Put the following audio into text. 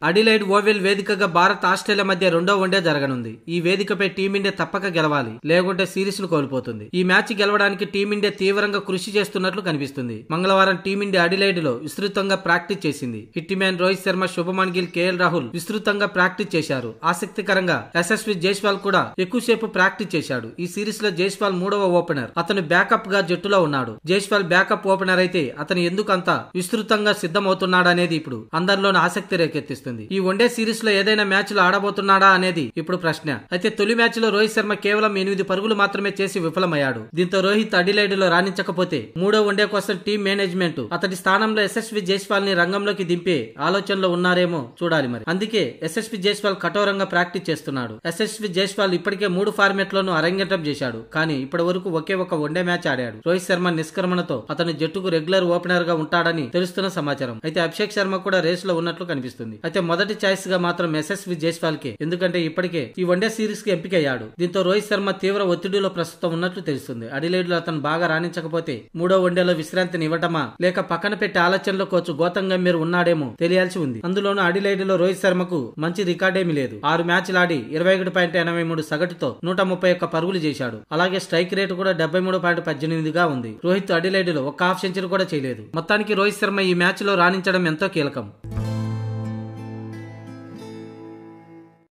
Adelaide oval వేదికగా Bharat Australia మధ్య రెండో వన్డే జరగనుంది. ఈ వేదికపై టీమిండియా తప్పక గెలవాలి, లేకుంటే సిరీస్ ను కోల్పోతుంది. ఈ మ్యాచ్ గెలవడానికి టీమిండియా తీవ్రంగా కృషి చేస్తున్నట్లు కనిపిస్తుంది. మంగళవారం టీమిండియా అడిలైడ్ లో విస్తృతంగా ప్రాక్టీస్ చేసింది. Hit man Rohit Sharma, Shubman Gill, KL Rahul విస్తృతంగా ప్రాక్టీస్ చేశారు. ఆసక్తికరంగా యశస్వి జైస్వాల్ కూడా ఎక్కువసేపు ప్రాక్టీస్ చేశాడు. ఈ సిరీస్ లో జైస్వాల్ మూడవ ఓపెనర్. అతను బ్యాకప్ గా జట్టులో ఉన్నాడు. జైస్వాల్ బ్యాకప్ ఓపెనర్ అయితే అతను ఎందుకు అంత విస్తృతంగా సిద్ధమవుతున్నాడనేది ఇప్పుడు అందరిలోని ఆసక్తి రేకెత్తిస్తుంది. ఈ వన్డే సిరీస్ లో ఏదైనా మ్యాచ్ లో ఆడబోతున్నాడా అనేది ఇప్పుడు ప్రశ్న. అయితే తొలి మ్యాచ్ లో రోహిత్ శర్మ కేవలం 8 పరుగులు మాత్రమే చేసి విఫలమయ్యాడు. దీంతో రోహిత్ అడిలైడ్ లో రాణించకపోతే మూడో వన్డే కోసం టీం మేనేజ్మెంట్ అతడి స్థానంలో యశస్వి జైస్వాల్ ని రంగంలోకి దింపే ఆలోచనలో ఉన్నారేమో చూడాలి. మరి అందుకే యశస్వి జైస్వాల్ కఠోరంగా ప్రాక్టీస్ చేస్తున్నాడు. యశస్వి జైస్వాల్ ఇప్పటికే 3 ఫార్మాట్ లోనూ అరంగేట్రం చేశాడు. కానీ ఇప్పటి వరకు ఒకే ఒక వన్డే మ్యాచ్ ఆడాడు. రోహిత్ శర్మ నిష్క్రమణతో అతను జట్టుకు రెగ్యులర్ ఓపెనర్ గా ఉంటాడని తెలుస్తున్న సమాచారం. అయితే అభిషేక్ శర్మ కూడా రేస్ లో ఉన్నట్లు కనిపిస్తుంది. అయితే మొదటి చాయిస్ గా మాత్రం యశస్వి జైస్వాల్ కే, ఎందుకంటే ఇప్పటికే ఈ వన్డే సిరీస్ కి ఎంపికయ్యాడు. దీంతో రోహిత్ శర్మ తీవ్ర ఒత్తిడిలో ప్రస్తుతం ఉన్నట్లు తెలుస్తుంది. అడిలైడ్ లో అతను బాగా రాణించకపోతే మూడో వన్డేలో విశ్రాంతిని ఇవ్వటమా, లేక పక్కన పెట్టే ఆలోచనలో కోచ్ గౌతమ్ గంభీర్ ఉన్నాడేమో తెలియాల్సి ఉంది. అందులోనూ అడిలైడ్ లో రోహిత్ శర్మకు మంచి రికార్డేమీ లేదు. 6 మ్యాచ్లు ఆడి 21.83 సగటుతో 131 పరుగులు చేశాడు. అలాగే స్ట్రైక్ రేటు కూడా 73.18 గా ఉంది. రోహిత్ అడిలైడ్ లో ఒక్క హాఫ్ సెంచరీ కూడా చేయలేదు. మొత్తానికి రోహిత్ శర్మ ఈ మ్యాచ్ లో రాణించడం ఎంతో కీలకం.